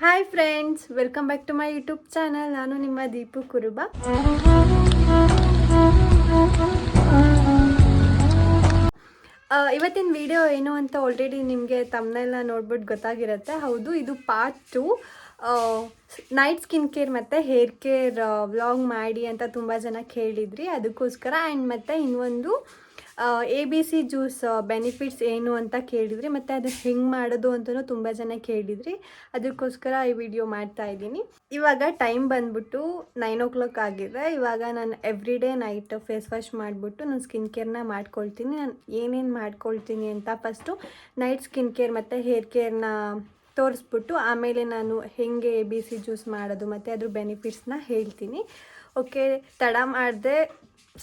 Hi friends, welcome back to my YouTube channel. ನಾನು ನಿಮ್ಮ ದೀಪು ಕುರುಬ. ಇವತ್ತಿನ ವಿಡಿಯೋ ಏನು ಅಂತ ಆಲ್ರೆಡಿ ನಿಮಗೆ ತಮ್ಮನೆಲ್ಲ ನೋಡ್ಬಿಟ್ಟು ಗೊತ್ತಾಗಿರುತ್ತೆ. ಹೌದು, ಇದು ಪಾರ್ಟ್ 2. ನೈಟ್ ಸ್ಕಿನ್ ಕೇರ್ ಮತ್ತು ಹೇರ್ ಕೇರ್ ವ್ಲಾಗ್ ಮಾಡಿ ಅಂತ ತುಂಬ ಜನ ಕೇಳಿದ್ರಿ. ಅದಕ್ಕೋಸ್ಕರ ಆ್ಯಂಡ್ ಮತ್ತು ಇನ್ನೊಂದು ABC ಜ್ಯೂಸ್ ಬೆನಿಫಿಟ್ಸ್ ಏನು ಅಂತ ಕೇಳಿದ್ರಿ, ಮತ್ತು ಅದು ಹೆಂಗೆ ಮಾಡೋದು ಅಂತಲೂ ತುಂಬ ಜನ ಕೇಳಿದ್ರಿ. ಅದಕ್ಕೋಸ್ಕರ ಈ ವಿಡಿಯೋ ಮಾಡ್ತಾಯಿದ್ದೀನಿ. ಇವಾಗ ಟೈಮ್ ಬಂದ್ಬಿಟ್ಟು 9 ಆಗಿದೆ. ಇವಾಗ ನಾನು every day night face wash ಮಾಡಿಬಿಟ್ಟು ನಾನು ಸ್ಕಿನ್ ಕೇರ್ನ ಮಾಡ್ಕೊಳ್ತೀನಿ. ನಾನು ಏನೇನು ಮಾಡ್ಕೊಳ್ತೀನಿ ಅಂತ ಫಸ್ಟು ನೈಟ್ ಸ್ಕಿನ್ ಕೇರ್ ಮತ್ತು ಹೇರ್ ಕೇರ್ನ ತೋರಿಸ್ಬಿಟ್ಟು ಆಮೇಲೆ ನಾನು ಹೇಗೆ ABC ಜ್ಯೂಸ್ ಮಾಡೋದು ಮತ್ತು ಅದ್ರ ಬೆನಿಫಿಟ್ಸ್ನ ಹೇಳ್ತೀನಿ. ಓಕೆ, ತಡ ಮಾಡದೆ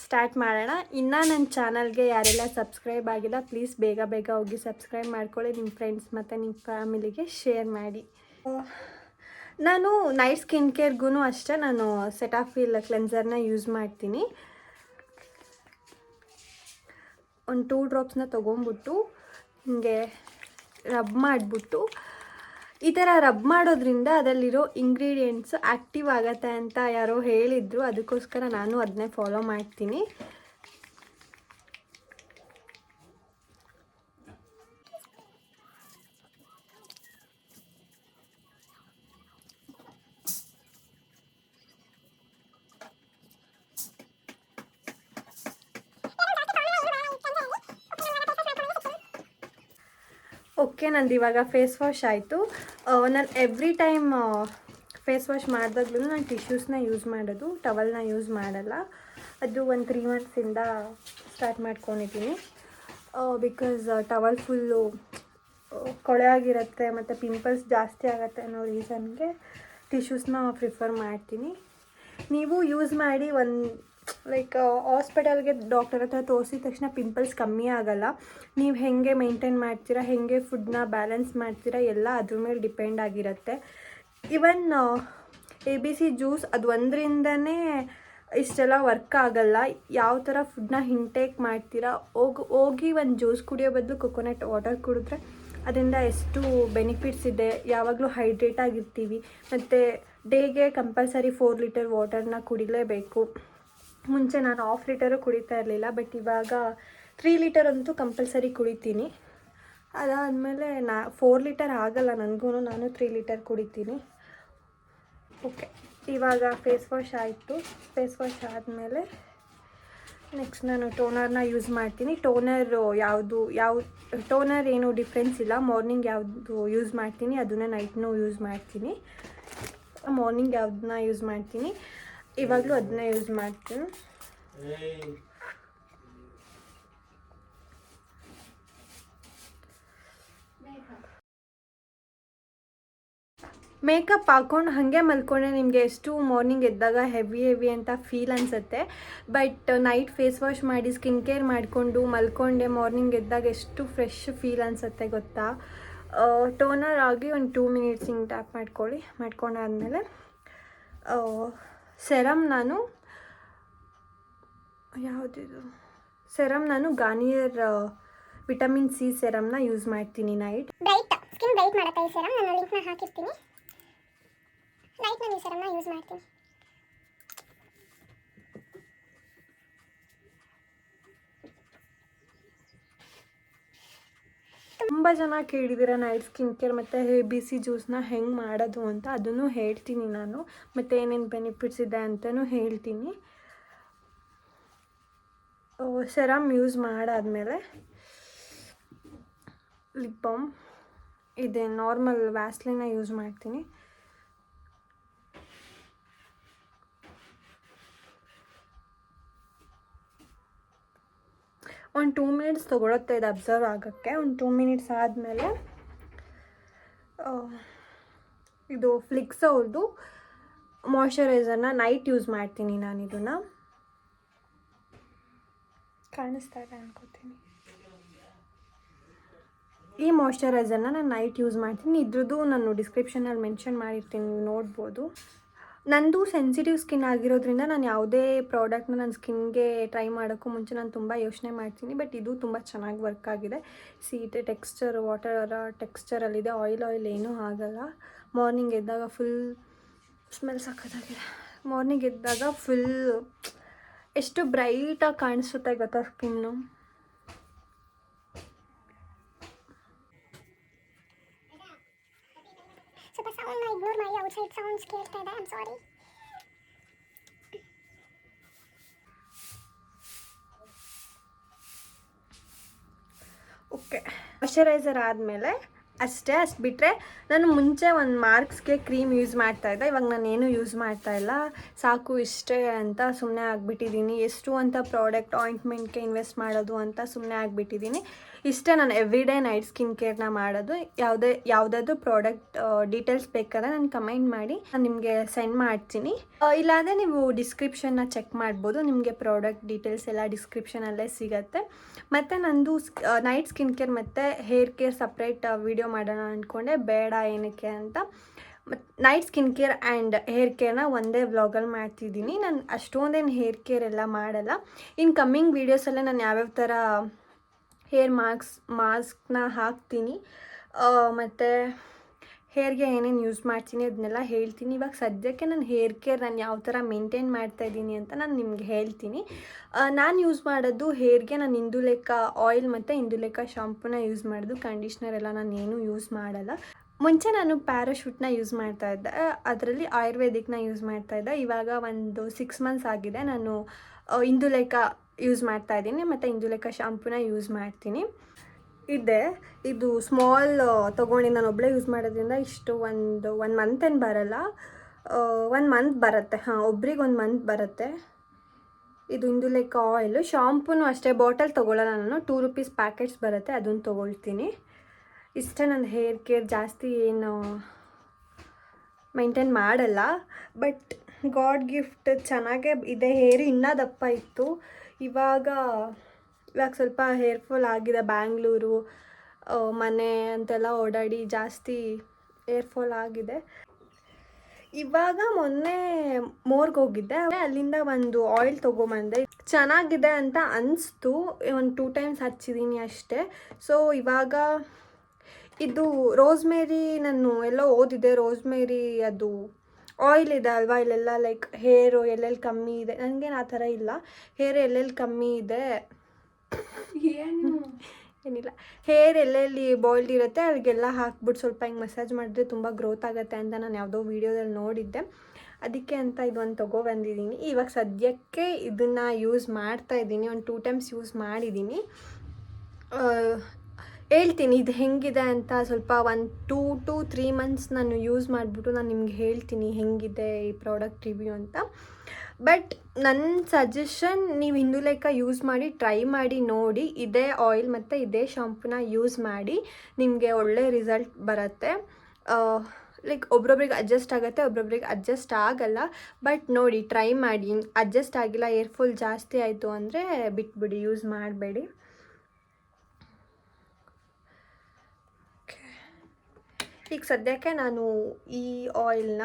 ಸ್ಟಾರ್ಟ್ ಮಾಡೋಣ. ಇನ್ನು ನನ್ನ ಚಾನಲ್ಗೆ ಯಾರೆಲ್ಲ ಸಬ್ಸ್ಕ್ರೈಬ್ ಆಗಿಲ್ಲ, ಪ್ಲೀಸ್ ಬೇಗ ಬೇಗ ಹೋಗಿ ಸಬ್ಸ್ಕ್ರೈಬ್ ಮಾಡ್ಕೊಳ್ಳಿ. ನಿಮ್ಮ ಫ್ರೆಂಡ್ಸ್ ಮತ್ತು ನಿಮ್ಮ ಫ್ಯಾಮಿಲಿಗೆ ಶೇರ್ ಮಾಡಿ. ನಾನು ನೈಟ್ ಸ್ಕಿನ್ ಕೇರ್ಗೂ ಅಷ್ಟೇ ನಾನು ಸೆಟಾಫಿಲ್ ಕ್ಲೆನ್ಸರ್ನ ಯೂಸ್ ಮಾಡ್ತೀನಿ. ಒಂದು 2 ಡ್ರಾಪ್ಸ್ನ ತೊಗೊಂಬಿಟ್ಟು ಹೀಗೆ ರಬ್ ಮಾಡಿಬಿಟ್ಟು, ಈ ಥರ ರಬ್ ಮಾಡೋದ್ರಿಂದ ಅದರಲ್ಲಿರೋ ಇಂಗ್ರೀಡಿಯೆಂಟ್ಸ್ ಆ್ಯಕ್ಟಿವ್ ಆಗುತ್ತೆ ಅಂತ ಯಾರೋ ಹೇಳಿದರು. ಅದಕ್ಕೋಸ್ಕರ ನಾನು ಅದನ್ನೇ ಫಾಲೋ ಮಾಡ್ತೀನಿ. ಓಕೆ, ನಂದು ಇವಾಗ ಫೇಸ್ ವಾಶ್ ಆಯಿತು. ನಾನು ಎವ್ರಿ ಟೈಮ್ ಫೇಸ್ ವಾಶ್ ಮಾಡಿದಾಗ್ಲೂ ನಾನು ಟಿಶ್ಯೂಸ್ನ ಯೂಸ್ ಮಾಡೋದು, ಟವಲ್ನ ಯೂಸ್ ಮಾಡಲ್ಲ. ಅದು ಒಂದು 3 ಮಂತ್ಸಿಂದ ಸ್ಟಾರ್ಟ್ ಮಾಡ್ಕೊಂಡಿದ್ದೀನಿ. ಬಿಕಾಸ್ ಟವಲ್ ಫುಲ್ಲು ಕೊಳೆ ಆಗಿರುತ್ತೆ ಮತ್ತು ಪಿಂಪಲ್ಸ್ ಜಾಸ್ತಿ ಆಗುತ್ತೆ ಅನ್ನೋ ರೀಸನ್ಗೆ ಟಿಶ್ಯೂಸ್ನ ಪ್ರಿಫರ್ ಮಾಡ್ತೀನಿ. ನೀವು ಯೂಸ್ ಮಾಡಿ. ಲೈಕ್ ಹಾಸ್ಪಿಟಲ್ಗೆ ಡಾಕ್ಟರ್ ಹತ್ರ ತೋರಿಸಿದ ತಕ್ಷಣ ಪಿಂಪಲ್ಸ್ ಕಮ್ಮಿ ಆಗೋಲ್ಲ. ನೀವು ಹೇಗೆ ಮೇಂಟೈನ್ ಮಾಡ್ತೀರಾ, ಹೇಗೆ ಫುಡ್ನ ಬ್ಯಾಲೆನ್ಸ್ ಮಾಡ್ತೀರಾ, ಎಲ್ಲ ಅದ್ರ ಮೇಲೆ ಡಿಪೆಂಡ್ ಆಗಿರುತ್ತೆ. ಈವನ್ ABC ಜ್ಯೂಸ್ ಅದು ಒಂದರಿಂದನೇ ಇಷ್ಟೆಲ್ಲ ವರ್ಕ್ ಆಗೋಲ್ಲ. ಯಾವ ಥರ ಫುಡ್ನ ಇಂಟೇಕ್ ಮಾಡ್ತೀರಾ, ಹೋಗಿ ಒಂದು ಜ್ಯೂಸ್ ಕುಡಿಯೋ ಬದಲು ಕೊಕೊನಟ್ ವಾಟರ್ ಕುಡಿದ್ರೆ ಅದರಿಂದ ಎಷ್ಟು ಬೆನಿಫಿಟ್ಸ್ ಇದೆ. ಯಾವಾಗಲೂ ಹೈಡ್ರೇಟ್ ಆಗಿರ್ತೀವಿ. ಮತ್ತು ಡೇಗೆ ಕಂಪಲ್ಸರಿ 4 ಲೀಟರ್ ವಾಟರ್ನ ಕುಡಿಲೇಬೇಕು. ಮುಂಚೆ ನಾನು 1/2 ಲೀಟರು ಕುಡಿತಾ ಇರಲಿಲ್ಲ, ಬಟ್ ಇವಾಗ 3 ಲೀಟರ್ ಅಂತೂ ಕಂಪಲ್ಸರಿ ಕುಡಿತೀನಿ. ಅದಾದಮೇಲೆ 4 ಲೀಟರ್ ಆಗಲ್ಲ ನನಗೂ, ನಾನು 3 ಲೀಟರ್ ಕುಡಿತೀನಿ. ಓಕೆ, ಇವಾಗ ಫೇಸ್ ವಾಶ್ ಆಯಿತು. ಫೇಸ್ ವಾಶ್ ಆದಮೇಲೆ ನೆಕ್ಸ್ಟ್ ನಾನು ಟೋನರ್ನ ಯೂಸ್ ಮಾಡ್ತೀನಿ. ಟೋನರ್ ಏನು ಡಿಫ್ರೆನ್ಸ್ ಇಲ್ಲ. ಮಾರ್ನಿಂಗ್ ಯಾವುದು ಯೂಸ್ ಮಾಡ್ತೀನಿ ಅದನ್ನೇ ನೈಟ್ನೂ ಯೂಸ್ ಮಾಡ್ತೀನಿ. ಮಾರ್ನಿಂಗ್ ಯಾವುದನ್ನ ಯೂಸ್ ಮಾಡ್ತೀನಿ, ಇವಾಗಲೂ ಅದನ್ನ ಯೂಸ್ ಮಾಡ್ತೀನಿ. ಮೇಕಪ್ ಹಾಕ್ಕೊಂಡು ಹಾಗೆ ಮಲ್ಕೊಂಡ್ರೆ ನಿಮಗೆ ಎಷ್ಟು ಮಾರ್ನಿಂಗ್ ಎದ್ದಾಗ ಹೆವಿ ಅಂತ ಫೀಲ್ ಅನಿಸುತ್ತೆ. ಬಟ್ ನೈಟ್ ಫೇಸ್ ವಾಶ್ ಮಾಡಿ ಸ್ಕಿನ್ ಕೇರ್ ಮಾಡಿಕೊಂಡು ಮಲ್ಕೊಂಡೆ ಮಾರ್ನಿಂಗ್ ಎದ್ದಾಗ ಎಷ್ಟು ಫ್ರೆಶ್ ಫೀಲ್ ಅನಿಸುತ್ತೆ ಗೊತ್ತಾ. ಟೋನರ್ ಆಗಿ ಒಂದು 2 ಮಿನಿಟ್ಸ್ ಹಿಂಗೆ ಟ್ಯಾಪ್ ಮಾಡ್ಕೊಂಡಾದ್ಮೇಲೆ ಸೆರಮ್ ನಾನು ಗಾರ್ನಿಯರ್ ವಿಟಮಿನ್ C ಸೆರಮ್ನ ಯೂಸ್ ಮಾಡ್ತೀನಿ. ನೈಟ್ ಸ್ಕಿನ್ ಬ್ರೈಟ್ ಮಾಡುತ್ತೆ ಈ ಸೆರಮ್. ನಾನು ಲಿಂಕ್ನ ಹಾಕಿರ್ತೀನಿ. ನೈಟ್ ನಾನು ಈ ಸೆರಮ್ನ ಯೂಸ್ ಮಾಡ್ತೀನಿ. ತುಂಬ ಜನ ಕೇಳಿದ್ದೀರ ನೈಟ್ ಸ್ಕಿನ್ ಕೇರ್ ಮತ್ತು ABC ಜ್ಯೂಸ್ನ ಹೆಂಗೆ ಮಾಡೋದು ಅಂತ. ಅದನ್ನು ಹೇಳ್ತೀನಿ ನಾನು, ಮತ್ತು ಏನೇನು ಬೆನಿಫಿಟ್ಸ್ ಇದೆ ಅಂತಲೂ ಹೇಳ್ತೀನಿ. ಸೆರಮ್ ಯೂಸ್ ಮಾಡಾದಮೇಲೆ ಲಿಪ್ ಬಾಮ್ ಇದೆ, ನಾರ್ಮಲ್ ವ್ಯಾಸ್ಲಿನ ಯೂಸ್ ಮಾಡ್ತೀನಿ. ಒಂದು 2 ಮಿನಿಟ್ಸ್ ತೊಗೊಳುತ್ತೆ ಇದು ಅಬ್ಸರ್ವ್ ಆಗೋಕ್ಕೆ. ಒಂದು 2 ಮಿನಿಟ್ಸ್ ಆದಮೇಲೆ ಇದು ಫ್ಲಿಕ್ಸ್ ಅವ್ರದ್ದು ಮಾಯ್ಶ್ಚರೈಸರ್ನ ನೈಟ್ ಯೂಸ್ ಮಾಡ್ತೀನಿ. ನಾನು ಇದನ್ನು ಕಾಣಿಸ್ತಾ ಇದೆ ಅನ್ಕೋತೀನಿ. ಈ ಮಾಯ್ಶ್ಚರೈಸರ್ನ ನಾನು ನೈಟ್ ಯೂಸ್ ಮಾಡ್ತೀನಿ. ಇದ್ರದ್ದು ನಾನು ಡಿಸ್ಕ್ರಿಪ್ಷನಲ್ಲಿ ಮೆನ್ಷನ್ ಮಾಡಿರ್ತೀನಿ, ನೀವು ನೋಡ್ಬೋದು. ನಂದು ಸೆನ್ಸಿಟಿವ್ ಸ್ಕಿನ್ ಆಗಿರೋದ್ರಿಂದ ನಾನು ಯಾವುದೇ ಪ್ರಾಡಕ್ಟ್ನ ನನ್ನ ಸ್ಕಿನ್ಗೆ ಟ್ರೈ ಮಾಡೋಕ್ಕೂ ಮುಂಚೆ ನಾನು ತುಂಬ ಯೋಚನೆ ಮಾಡ್ತೀನಿ. ಬಟ್ ಇದು ತುಂಬ ಚೆನ್ನಾಗಿ ವರ್ಕ್ ಆಗಿದೆ. ಸೀಟೆ ಟೆಕ್ಸ್ಚರ್ ವಾಟರ್ ಟೆಕ್ಸ್ಚರಲ್ಲಿದೆ, ಆಯಿಲ್ ಏನೂ ಆಗಲ್ಲ. ಮಾರ್ನಿಂಗ್ ಎದ್ದಾಗ ಫುಲ್ ಸ್ಮೆಲ್ ಸಖತ್ತಾಗಿದೆ. ಮಾರ್ನಿಂಗ್ ಎದ್ದಾಗ ಫುಲ್ ಎಷ್ಟು ಬ್ರೈಟಾಗಿ ಕಾಣಿಸುತ್ತೆ ಗೊತ್ತಾ ಸ್ಕಿನ್ನು. ಸ್ವಲ್ಪ ಸೌಂಡ್ನ ಇಗ್ನೋರ್ ಮಾಡಿ, ಔಟ್ ಸೈಡ್ ಸೌಂಡ್ಸ್ ಕೇಳ್ತಾ ಇದೆ. I am sorry. Okay, moisturiser ಆದಮೇಲೆ ಅಷ್ಟೇ. ಅಷ್ಟು ಬಿಟ್ಟರೆ ನಾನು ಮುಂಚೆ ಒಂದು ಮಾರ್ಕ್ಸ್ಗೆ ಕ್ರೀಮ್ ಯೂಸ್ ಮಾಡ್ತಾಯಿದ್ದೆ. ಇವಾಗ ನಾನು ಏನೂ ಯೂಸ್ ಮಾಡ್ತಾಯಿಲ್ಲ. ಸಾಕು ಇಷ್ಟೇ ಅಂತ ಸುಮ್ಮನೆ ಆಗಿಬಿಟ್ಟಿದ್ದೀನಿ. ಎಷ್ಟು ಅಂತ ಪ್ರಾಡಕ್ಟ್ ಆಯಿಂಟ್ಮೆಂಟ್ಗೆ ಇನ್ವೆಸ್ಟ್ ಮಾಡೋದು ಅಂತ ಸುಮ್ಮನೆ ಆಗಿಬಿಟ್ಟಿದ್ದೀನಿ. ಇಷ್ಟೇ ನಾನು ಎವ್ರಿಡೇ ನೈಟ್ ಸ್ಕಿನ್ ಕೇರ್ನ ಮಾಡೋದು. ಯಾವುದಾದ್ರು ಪ್ರಾಡಕ್ಟ್ ಡೀಟೇಲ್ಸ್ ಬೇಕಾದ್ರೆ ನಾನು ಕಮೆಂಟ್ ಮಾಡಿ ನಾನು ನಿಮಗೆ ಸೆಂಡ್ ಮಾಡ್ತೀನಿ. ಇಲ್ಲಾಂದರೆ ನೀವು ಡಿಸ್ಕ್ರಿಪ್ಷನ್ನ ಚೆಕ್ ಮಾಡ್ಬೋದು. ನಿಮಗೆ ಪ್ರಾಡಕ್ಟ್ ಡೀಟೇಲ್ಸ್ ಎಲ್ಲ ಡಿಸ್ಕ್ರಿಪ್ಷನಲ್ಲೇ ಸಿಗುತ್ತೆ. ಮತ್ತು ನಂದು ನೈಟ್ ಸ್ಕಿನ್ ಕೇರ್ ಮತ್ತು ಹೇರ್ ಕೇರ್ ಸಪ್ರೇಟ್ ವಿಡಿಯೋ ಮಾಡೋಣ ಅಂದ್ಕೊಂಡೆ, ಬೇಡ ಏನಕ್ಕೆ ಅಂತ. ಮತ್ತು night skin care and hair ಕೇರ್ನ ಒಂದೇ ವ್ಲಾಗಲ್ಲಿ ಮಾಡ್ತಿದ್ದೀನಿ. ನಾನು ಅಷ್ಟೊಂದೇನು ಹೇರ್ ಕೇರ್ ಎಲ್ಲ ಮಾಡಲ್ಲ. ಇನ್ನು ಕಮ್ಮಿಂಗ್ ವೀಡಿಯೋಸಲ್ಲೇ ನಾನು ಯಾವ್ಯಾವ ಥರ ಹೇರ್ ಮಾಸ್ಕ್ನ ಹಾಕ್ತೀನಿ ಮತ್ತು ಹೇರ್ಗೆ ಏನೇನು ಯೂಸ್ ಮಾಡ್ತೀನಿ ಅದನ್ನೆಲ್ಲ ಹೇಳ್ತೀನಿ. ಇವಾಗ ಸದ್ಯಕ್ಕೆ ನಾನು ಹೇರ್ ಕೇರ್ ನಾನು ಯಾವ ಥರ ಮೇಂಟೈನ್ ಮಾಡ್ತಾಯಿದ್ದೀನಿ ಅಂತ ನಾನು ನಿಮ್ಗೆ ಹೇಳ್ತೀನಿ. ನಾನು ಯೂಸ್ ಮಾಡೋದು ಹೇರ್ಗೆ ನಾನು ಇಂದುಲೇಖಾ ಆಯಿಲ್ ಮತ್ತು ಇಂದುಲೇಖಾ ಶಾಂಪೂನ ಯೂಸ್ ಮಾಡೋದು. ಕಂಡೀಷ್ನರ್ ಎಲ್ಲ ನಾನು ಏನೂ ಯೂಸ್ ಮಾಡಲ್ಲ. ಮುಂಚೆ ನಾನು ಪ್ಯಾರಾಶೂಟ್ನ ಯೂಸ್ ಮಾಡ್ತಾಯಿದ್ದೆ, ಅದರಲ್ಲಿ ಆಯುರ್ವೇದಿಕ್ನ ಯೂಸ್ ಮಾಡ್ತಾಯಿದ್ದೆ. ಇವಾಗ ಒಂದು 6 ಮಂತ್ಸ್ ಆಗಿದೆ ನಾನು ಇಂದುಲೇಖಾ ಯೂಸ್ ಮಾಡ್ತಾಯಿದ್ದೀನಿ ಮತ್ತು ಇಂದುಲೇಖಾ ಶಾಂಪೂನ ಯೂಸ್ ಮಾಡ್ತೀನಿ. ಇದು ಸ್ಮಾಲ್ ತೊಗೊಂಡು ನಾನು ಒಬ್ಬಳೇ ಯೂಸ್ ಮಾಡೋದ್ರಿಂದ ಇಷ್ಟು ಒಂದು ಮಂತ್ ಏನು ಬರೋಲ್ಲ, 1 ಮಂತ್ ಬರುತ್ತೆ. ಒಬ್ರಿಗೆ 1 ಮಂತ್ ಬರುತ್ತೆ. ಇದು ಇಂದುಲೇಖಾ ಆಯಿಲು. ಶಾಂಪೂನು ಅಷ್ಟೇ, ಬಾಟಲ್ ತೊಗೊಳ್ಳಲ್ಲ ನಾನು, 2 ರೂಪೀಸ್ ಪ್ಯಾಕೆಟ್ಸ್ ಬರುತ್ತೆ, ಅದನ್ನು ತೊಗೊಳ್ತೀನಿ. ಇಷ್ಟೇ ನನ್ನ ಹೇರ್ ಕೇರ್. ಜಾಸ್ತಿ ಏನು ಮೇಂಟೈನ್ ಮಾಡಲ್ಲ. ಬಟ್ ಗಾಡ್ ಗಿಫ್ಟ್ ಚೆನ್ನಾಗೇ ಇದೆ. ಹೇರು ಇನ್ನೂ ದಪ್ಪ ಇತ್ತು, ಇವಾಗ ಸ್ವಲ್ಪ ಹೇರ್ ಫಾಲ್ ಆಗಿದೆ. ಬ್ಯಾಂಗ್ಳೂರು ಮನೆ ಅಂತೆಲ್ಲ ಓಡಾಡಿ ಜಾಸ್ತಿ ಹೇರ್ ಫಾಲ್ ಆಗಿದೆ. ಇವಾಗ ಮೊನ್ನೆ ಮೋರ್ಗೆ ಹೋಗಿದ್ದೆ, ಅಲ್ಲಿಂದ ಒಂದು ಆಯಿಲ್ ತೊಗೊಂಬಂದೆ. ಚೆನ್ನಾಗಿದೆ ಅಂತ ಅನಿಸ್ತು. ಒಂದು 2 ಟೈಮ್ಸ್ ಹಚ್ಚಿದ್ದೀನಿ ಅಷ್ಟೇ. ಸೊ ಇವಾಗ ಇದು ರೋಸ್ಮೇರಿ, ನಾನು ಎಲ್ಲೋ ಓದಿದೆ ರೋಸ್ಮೇರಿ ಅದು ಆಯಿಲ್ ಇದೆ ಅಲ್ವಾ, ಇಲ್ಲೆಲ್ಲ ಲೈಕ್ ಹೇರು ಎಲ್ಲೆಲ್ಲಿ ಕಮ್ಮಿ ಇದೆ, ನನಗೇನು ಆ ಥರ ಇಲ್ಲ. ಹೇರ್ ಎಲ್ಲೆಲ್ಲಿ ಕಮ್ಮಿ ಇದೆ ಏನಿಲ್ಲ, ಹೇರ್ ಎಲ್ಲೆಲ್ಲಿ ಬಾಯ್ಲ್ಡ್ ಇರುತ್ತೆ ಅಲ್ಲಿಗೆಲ್ಲ ಹಾಕ್ಬಿಟ್ಟು ಸ್ವಲ್ಪ ಹಿಂಗೆ ಮಸಾಜ್ ಮಾಡಿದ್ರೆ ತುಂಬ ಗ್ರೋತ್ ಆಗುತ್ತೆ ಅಂತ ನಾನು ಯಾವುದೋ ವೀಡಿಯೋದಲ್ಲಿ ನೋಡಿದ್ದೆ. ಅದಕ್ಕೆ ಅಂತ ಇದೊಂದು ತೊಗೊಬಂದಿದ್ದೀನಿ. ಇವಾಗ ಸದ್ಯಕ್ಕೆ ಇದನ್ನು ಯೂಸ್ ಮಾಡ್ತಾಯಿದ್ದೀನಿ. ಒಂದು 2 ಟೈಮ್ಸ್ ಯೂಸ್ ಮಾಡಿದ್ದೀನಿ. ಹೇಳ್ತೀನಿ ಇದು ಹೆಂಗಿದೆ ಅಂತ. ಸ್ವಲ್ಪ 1 2 to 3 ಮಂತ್ಸ್ ನಾನು ಯೂಸ್ ಮಾಡಿಬಿಟ್ಟು ನಾನು ನಿಮ್ಗೆ ಹೇಳ್ತೀನಿ ಹೆಂಗಿದೆ ಈ ಪ್ರಾಡಕ್ಟ್ ರಿವ್ಯೂ ಅಂತ. ಬಟ್ ನನ್ನ ಸಜೆಷನ್, ನೀವು ಇಂದುಲೇಖಾ ಯೂಸ್ ಮಾಡಿ ಟ್ರೈ ಮಾಡಿ ನೋಡಿ. ಇದೇ ಆಯಿಲ್ ಮತ್ತು ಇದೇ ಶಾಂಪೂನ ಯೂಸ್ ಮಾಡಿ, ನಿಮಗೆ ಒಳ್ಳೆ ರಿಸಲ್ಟ್ ಬರುತ್ತೆ. ಲೈಕ್ ಒಬ್ರೊಬ್ರಿಗೆ ಅಡ್ಜಸ್ಟ್ ಆಗುತ್ತೆ, ಒಬ್ರೊಬ್ರಿಗೆ ಅಡ್ಜಸ್ಟ್ ಆಗಲ್ಲ. ಬಟ್ ನೋಡಿ, ಟ್ರೈ ಮಾಡಿ. ಅಡ್ಜಸ್ಟ್ ಆಗಿಲ್ಲ, ಏರ್ ಫಾಲ್ ಜಾಸ್ತಿ ಆಯಿತು ಅಂದರೆ ಬಿಟ್ಬಿಡಿ, ಯೂಸ್ ಮಾಡಬೇಡಿ. ಈಗ ಸದ್ಯಕ್ಕೆ ನಾನು ಈ ಆಯಿಲ್ನ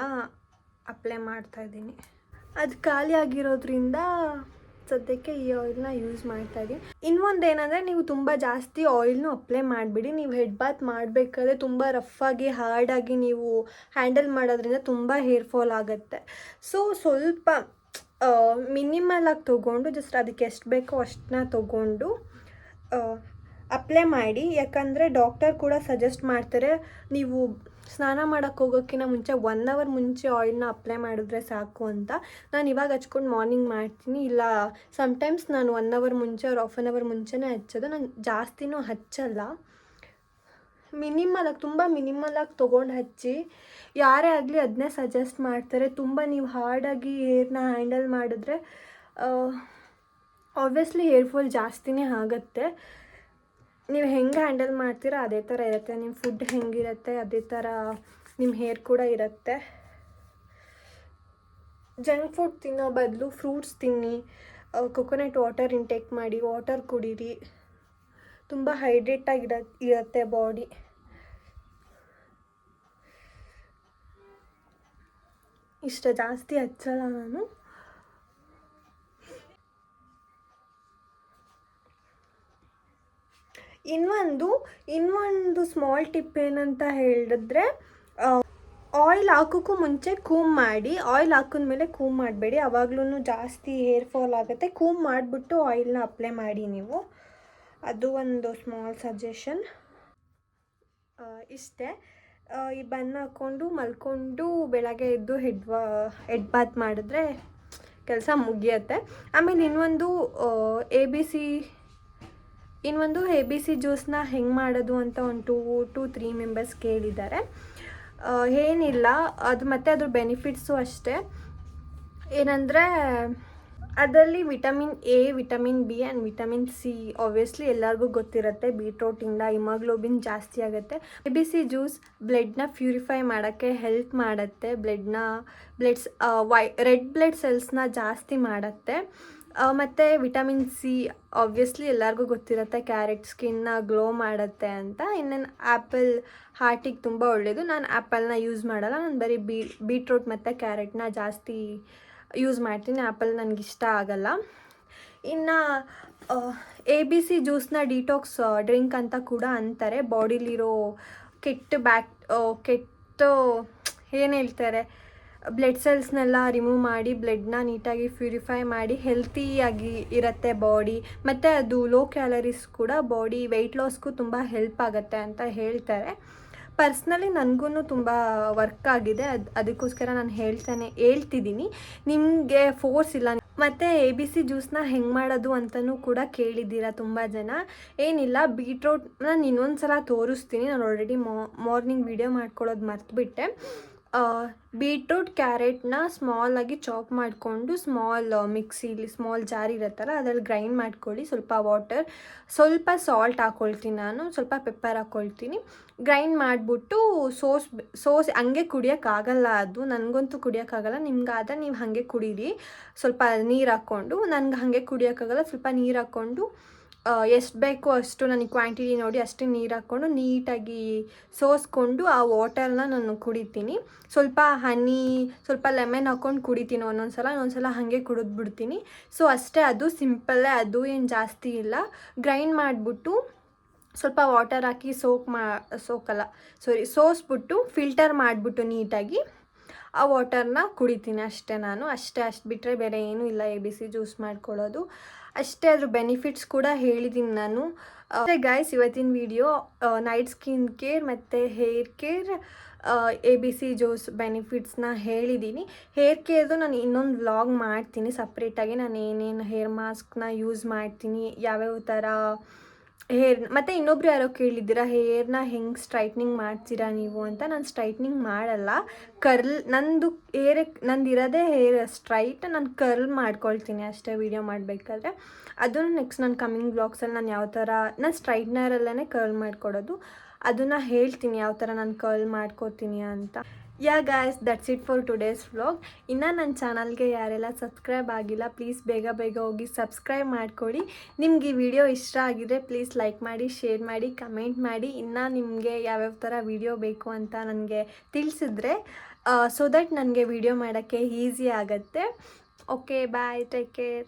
ಅಪ್ಲೈ ಮಾಡ್ತಾಯಿದ್ದೀನಿ. ಅದು ಖಾಲಿ ಆಗಿರೋದ್ರಿಂದ ಸದ್ಯಕ್ಕೆ ಈ ಆಯಿಲ್ನ ಯೂಸ್ ಮಾಡ್ತಾಯಿದ್ದೀನಿ. ಇನ್ನೊಂದು ಏನಂದರೆ, ನೀವು ತುಂಬ ಜಾಸ್ತಿ ಆಯಿಲ್ನು ಅಪ್ಲೈ ಮಾಡಿಬಿಡಿ. ನೀವು ಹೆಡ್ ಬಾತ್ ಮಾಡಬೇಕಾದ್ರೆ ತುಂಬ ರಫಾಗಿ ಹಾರ್ಡಾಗಿ ನೀವು ಹ್ಯಾಂಡಲ್ ಮಾಡೋದ್ರಿಂದ ತುಂಬ ಹೇರ್ ಫಾಲ್ ಆಗುತ್ತೆ. ಸೊ ಸ್ವಲ್ಪ ಮಿನಿಮಲಾಗಿ ತೊಗೊಂಡು, ಜಸ್ಟ್ ಅದಕ್ಕೆ ಎಷ್ಟು ಬೇಕೋ ಅಷ್ಟನ್ನ ತೊಗೊಂಡು ಅಪ್ಲೈ ಮಾಡಿ. ಯಾಕಂದರೆ ಡಾಕ್ಟರ್ ಕೂಡ ಸಜೆಸ್ಟ್ ಮಾಡ್ತಾರೆ, ನೀವು ಸ್ನಾನ ಮಾಡೋಕ್ಕೆ ಹೋಗೋಕ್ಕಿಂತ ಮುಂಚೆ 1 hour ಮುಂಚೆ ಆಯಿಲ್ನ ಅಪ್ಲೈ ಮಾಡಿದ್ರೆ ಸಾಕು ಅಂತ. ನಾನು ಇವಾಗ ಹಚ್ಕೊಂಡು ಮಾರ್ನಿಂಗ್ ಮಾಡ್ತೀನಿ. ಇಲ್ಲ ಸಮ್ಟೈಮ್ಸ್ ನಾನು 1 hour ಮುಂಚೆ ಅವ್ರು 1/2 hour ಮುಂಚೆನೇ ಹಚ್ಚೋದು. ನಾನು ಜಾಸ್ತಿನೂ ಹಚ್ಚಲ್ಲ, ಮಿನಿಮಲಾಗಿ, ತುಂಬ ಮಿನಿಮಲಾಗಿ ತೊಗೊಂಡು ಹಚ್ಚಿ. ಯಾರೇ ಆಗಲಿ ಅದನ್ನೇ ಸಜೆಸ್ಟ್ ಮಾಡ್ತಾರೆ. ತುಂಬ ನೀವು ಹಾರ್ಡಾಗಿ ಹೇರ್ನ ಹ್ಯಾಂಡಲ್ ಮಾಡಿದ್ರೆ ಆಬ್ವಿಯಸ್ಲಿ ಹೇರ್ ಫಾಲ್ ಜಾಸ್ತಿನೇ ಆಗುತ್ತೆ. ನೀವು ಹೆಂಗೆ ಹ್ಯಾಂಡಲ್ ಮಾಡ್ತೀರೋ ಅದೇ ಥರ ಇರುತ್ತೆ. ನಿಮ್ಮ ಫುಡ್ ಹೆಂಗಿರುತ್ತೆ ಅದೇ ಥರ ನಿಮ್ಮ ಹೇರ್ ಕೂಡ ಇರುತ್ತೆ. ಜಂಕ್ ಫುಡ್ ತಿನ್ನೋ ಬದಲು ಫ್ರೂಟ್ಸ್ ತಿನ್ನಿ, ಕೊಕೊನಟ್ ವಾಟರ್ ಇಂಟೇಕ್ ಮಾಡಿ, ವಾಟರ್ ಕುಡೀರಿ. ತುಂಬ ಹೈಡ್ರೇಟಾಗಿ ಇರುತ್ತೆ ಬಾಡಿ. ಇಷ್ಟ ಜಾಸ್ತಿ ಹಚ್ಚಲ್ಲ ನಾನು. ಇನ್ನೊಂದು ಸ್ಮಾಲ್ ಟಿಪ್ ಏನಂತ ಹೇಳಿದ್ರೆ, ಆಯಿಲ್ ಹಾಕೋಕ್ಕೂ ಮುಂಚೆ ಕೂಮ್ ಮಾಡಿ, ಆಯಿಲ್ ಹಾಕಿದ್ಮೇಲೆ ಕೂಮ್ ಮಾಡಬೇಡಿ, ಆವಾಗ್ಲೂ ಜಾಸ್ತಿ ಹೇರ್ ಫಾಲ್ ಆಗುತ್ತೆ. ಕೂಮ್ ಮಾಡಿಬಿಟ್ಟು ಆಯಿಲ್ನ ಅಪ್ಲೈ ಮಾಡಿ ನೀವು. ಅದು ಒಂದು ಸ್ಮಾಲ್ ಸಜೆಷನ್. ಇಷ್ಟೇ. ಈ ಬಣ್ಣ ಹಾಕ್ಕೊಂಡು ಮಲ್ಕೊಂಡು ಬೆಳಗ್ಗೆ ಎದ್ದು ಹೆಡ್ ಬಾತ್ ಮಾಡಿದ್ರೆ ಕೆಲಸ ಮುಗಿಯುತ್ತೆ. ಆಮೇಲೆ ಇನ್ನೊಂದು ಎ ಬಿ ಸಿ ಜ್ಯೂಸನ್ನ ಹೆಂಗೆ ಮಾಡೋದು ಅಂತ ಒಂದು 2-3 ಮೆಂಬರ್ಸ್ ಕೇಳಿದ್ದಾರೆ. ಏನಿಲ್ಲ, ಅದು ಮತ್ತು ಅದ್ರ ಬೆನಿಫಿಟ್ಸು ಅಷ್ಟೇ. ಏನಂದರೆ ಅದರಲ್ಲಿ vitamin A, vitamin B and vitamin C obviously ಎಲ್ಲರಿಗೂ ಗೊತ್ತಿರುತ್ತೆ. ಬೀಟ್ರೋಟಿಂದ ಹಿಮೋಗ್ಲೋಬಿನ್ ಜಾಸ್ತಿ ಆಗುತ್ತೆ. ಎ ಬಿ ಸಿ ಜ್ಯೂಸ್ ಬ್ಲಡ್ನ ಪ್ಯೂರಿಫೈ ಮಾಡೋಕ್ಕೆ ಹೆಲ್ಪ್ ಮಾಡುತ್ತೆ. ರೆಡ್ ಬ್ಲಡ್ ಸೆಲ್ಸ್ನ ಜಾಸ್ತಿ ಮಾಡುತ್ತೆ. ಮತ್ತು ವಿಟಮಿನ್ ಸಿ ಆಬ್ವಿಯಸ್ಲಿ ಎಲ್ಲರಿಗೂ ಗೊತ್ತಿರುತ್ತೆ, ಕ್ಯಾರೆಟ್ ಸ್ಕಿನ್ನ ಗ್ಲೋ ಮಾಡುತ್ತೆ ಅಂತ. ಇನ್ನೇನು ಆ್ಯಪಲ್ ಹಾರ್ಟಿಗೆ ತುಂಬ ಒಳ್ಳೆಯದು. ನಾನು ಆ್ಯಪಲ್ನ ಯೂಸ್ ಮಾಡಲ್ಲ, ನಾನು ಬರೀ ಬೀಟ್ರೂಟ್ ಮತ್ತು ಕ್ಯಾರೆಟ್ನ ಜಾಸ್ತಿ ಯೂಸ್ ಮಾಡ್ತೀನಿ. ಆ್ಯಪಲ್ ನನಗಿಷ್ಟ ಆಗಲ್ಲ. ಇನ್ನು ಎ ಬಿ ಸಿ ಜ್ಯೂಸ್ನ ಡಿಟಾಕ್ಸ್ ಡ್ರಿಂಕ್ ಅಂತ ಕೂಡ ಅಂತಾರೆ. ಬಾಡಿಲಿರೋ ಕೆಟ್ಟ ಏನು ಹೇಳ್ತಾರೆ, ಬ್ಲಡ್ ಸೆಲ್ಸ್ನೆಲ್ಲ ರಿಮೂವ್ ಮಾಡಿ ಬ್ಲಡ್ನ ನೀಟಾಗಿ ಪ್ಯೂರಿಫೈ ಮಾಡಿ ಹೆಲ್ತಿಯಾಗಿ ಇರುತ್ತೆ ಬಾಡಿ. ಮತ್ತು ಅದು ಲೋ ಕ್ಯಾಲರೀಸ್ ಕೂಡ ಬಾಡಿ ವೆಯ್ಟ್ ಲಾಸ್ಗೂ ತುಂಬ ಹೆಲ್ಪ್ ಆಗುತ್ತೆ ಅಂತ ಹೇಳ್ತಾರೆ. ಪರ್ಸ್ನಲಿ ನನಗೂ ತುಂಬ ವರ್ಕ್ ಆಗಿದೆ. ಅದಕ್ಕೋಸ್ಕರ ನಾನು ಹೇಳ್ತಿದ್ದೀನಿ. ನಿಮಗೆ ಫೋರ್ಸ್ ಇಲ್ಲ. ಮತ್ತು ಎ ಬಿ ಸಿ ಜ್ಯೂಸನ್ನ ಹೆಂಗೆ ಮಾಡೋದು ಅಂತಲೂ ಕೂಡ ಕೇಳಿದ್ದೀರಾ ತುಂಬ ಜನ. ಏನಿಲ್ಲ, ಬೀಟ್ರೋಟ್ ನಾನು ಇನ್ನೊಂದು ಸಲ ತೋರಿಸ್ತೀನಿ. ನಾನು ಆಲ್ರೆಡಿ ಮಾರ್ನಿಂಗ್ ವಿಡಿಯೋ ಮಾಡ್ಕೊಳ್ಳೋದು ಮರ್ತುಬಿಟ್ಟೆ. ಬೀಟ್ರೂಟ್ ಕ್ಯಾರೆಟ್ನ ಸ್ಮಾಲಾಗಿ ಚಾಪ್ ಮಾಡಿಕೊಂಡು ಮಿಕ್ಸಿಲಿ ಸ್ಮಾಲ್ ಜಾರ್ ಇರುತ್ತಲ್ಲ ಅದರಲ್ಲಿ ಗ್ರೈಂಡ್ ಮಾಡ್ಕೊಳ್ಳಿ. ಸ್ವಲ್ಪ ವಾಟರ್, ಸ್ವಲ್ಪ ಸಾಲ್ಟ್ ಹಾಕ್ಕೊಳ್ತೀನಿ ನಾನು, ಸ್ವಲ್ಪ ಪೆಪ್ಪರ್ ಹಾಕ್ಕೊಳ್ತೀನಿ. ಗ್ರೈಂಡ್ ಮಾಡಿಬಿಟ್ಟು ಸೋಸ್ ಹಂಗೆ ಕುಡಿಯೋಕ್ಕಾಗಲ್ಲ, ಅದು ನನಗಂತೂ ಕುಡಿಯೋಕ್ಕಾಗಲ್ಲ. ನಿಮ್ಗಾದರೆ ನೀವು ಹಾಗೆ ಕುಡೀರಿ, ಸ್ವಲ್ಪ ನೀರು ಹಾಕ್ಕೊಂಡು. ನನಗೆ ಹಾಗೆ ಕುಡಿಯೋಕ್ಕಾಗಲ್ಲ, ಸ್ವಲ್ಪ ನೀರು ಹಾಕ್ಕೊಂಡು ಎಷ್ಟು ಬೇಕೋ ಅಷ್ಟು, ನನಗೆ ಕ್ವಾಂಟಿಟಿ ನೋಡಿ ಅಷ್ಟು ನೀರು ಹಾಕ್ಕೊಂಡು ನೀಟಾಗಿ ಸೋಸ್ಕೊಂಡು ಆ ವಾಟರ್ನ ನಾನು ಕುಡಿತೀನಿ. ಸ್ವಲ್ಪ ಹನಿ, ಸ್ವಲ್ಪ ಲೆಮನ್ ಹಾಕ್ಕೊಂಡು ಕುಡಿತೀನಿ ಒಂದೊಂದು ಸಲ ಹಾಗೆ ಕುಡಿದ್ಬಿಡ್ತೀನಿ. ಸೊ ಅಷ್ಟೇ, ಅದು ಸಿಂಪಲ್ಲೇ, ಅದು ಏನು ಜಾಸ್ತಿ ಇಲ್ಲ. ಗ್ರೈಂಡ್ ಮಾಡಿಬಿಟ್ಟು ಸ್ವಲ್ಪ ವಾಟರ್ ಹಾಕಿ ಸೋಸ್ಬಿಟ್ಟು ಫಿಲ್ಟರ್ ಮಾಡಿಬಿಟ್ಟು ನೀಟಾಗಿ ಆ ವಾಟರ್ನ ಕುಡಿತೀನಿ ಅಷ್ಟೇ. ಅಷ್ಟು ಬಿಟ್ಟರೆ ಬೇರೆ ಏನೂ ಇಲ್ಲ ಎ ಬಿ ಸಿ ಜ್ಯೂಸ್ ಮಾಡ್ಕೊಳ್ಳೋದು ಅಷ್ಟೇ. ಅದ್ರ ಬೆನಿಫಿಟ್ಸ್ ಕೂಡ ಹೇಳಿದ್ದೀನಿ ನಾನು. ಗೈಸ್, ಇವತ್ತಿನ ವಿಡಿಯೋ ನೈಟ್ ಸ್ಕಿನ್ ಕೇರ್ ಮತ್ತು hair care A B C juice ಬೆನಿಫಿಟ್ಸ್ನ ಹೇಳಿದ್ದೀನಿ. ಹೇರ್ ಕೇರ್ದು ನಾನು ಇನ್ನೊಂದು ವ್ಲಾಗ್ ಮಾಡ್ತೀನಿ ಸಪ್ರೇಟಾಗಿ. ನಾನು ಏನೇನು ಹೇರ್ ಮಾಸ್ಕ್ನ ಯೂಸ್ ಮಾಡ್ತೀನಿ, ಯಾವ್ಯಾವ ಥರ ಮತ್ತು ಇನ್ನೊಬ್ರು ಯಾರೋ ಕೇಳಿದ್ದೀರಾ ಹೇರ್ನ ಹೆಂಗೆ ಸ್ಟ್ರೈಟ್ನಿಂಗ್ ಮಾಡ್ತೀರಾ ನೀವು ಅಂತ. ನಾನು ಸ್ಟ್ರೈಟ್ನಿಂಗ್ ಮಾಡಲ್ಲ, ನಂದಿರೋದೇ ಹೇರ್ ಸ್ಟ್ರೈಟ್, ನಾನು ಕರ್ಲ್ ಮಾಡ್ಕೊಳ್ತೀನಿ ಅಷ್ಟೇ ವೀಡಿಯೋ ಮಾಡಬೇಕಾದ್ರೆ. ಅದನ್ನು ನೆಕ್ಸ್ಟ್ ನಾನು ಕಮ್ಮಿಂಗ್ ಬ್ಲಾಗ್ಸಲ್ಲಿ ನಾನು ಯಾವ ಥರ ನಾನು ಸ್ಟ್ರೈಟ್ನರಲ್ಲೇ ಕರ್ಲ್ ಮಾಡ್ಕೊಡೋದು, ಅದನ್ನು ಹೇಳ್ತೀನಿ ಯಾವ ಥರ ನಾನು ಕರ್ಲ್ ಮಾಡ್ಕೋತೀನಿ ಅಂತ. Guys, that's it for today's vlog. ಇನ್ನು ನನ್ನ ಚಾನಲ್ಗೆ ಯಾರೆಲ್ಲ ಸಬ್ಸ್ಕ್ರೈಬ್ ಆಗಿಲ್ಲ, ಪ್ಲೀಸ್ ಬೇಗ ಹೋಗಿ ಸಬ್ಸ್ಕ್ರೈಬ್ ಮಾಡ್ಕೊಳ್ಳಿ. ನಿಮ್ಗೆ ಈ ವಿಡಿಯೋ ಇಷ್ಟ ಆಗಿದ್ರೆ ಪ್ಲೀಸ್ ಲೈಕ್ ಮಾಡಿ, ಶೇರ್ ಮಾಡಿ, ಕಮೆಂಟ್ ಮಾಡಿ. ಇನ್ನು ನಿಮಗೆ ಯಾವ್ಯಾವ ಥರ ವಿಡಿಯೋ ಬೇಕು ಅಂತ ನನಗೆ ತಿಳಿಸಿದ್ರೆ ಸೊ ದಟ್ ನನಗೆ ವಿಡಿಯೋ ಮಾಡೋಕ್ಕೆ ಈಸಿ ಆಗುತ್ತೆ. ಓಕೆ, ಬಾಯ್, ಟೇಕ್ ಕೇರ್.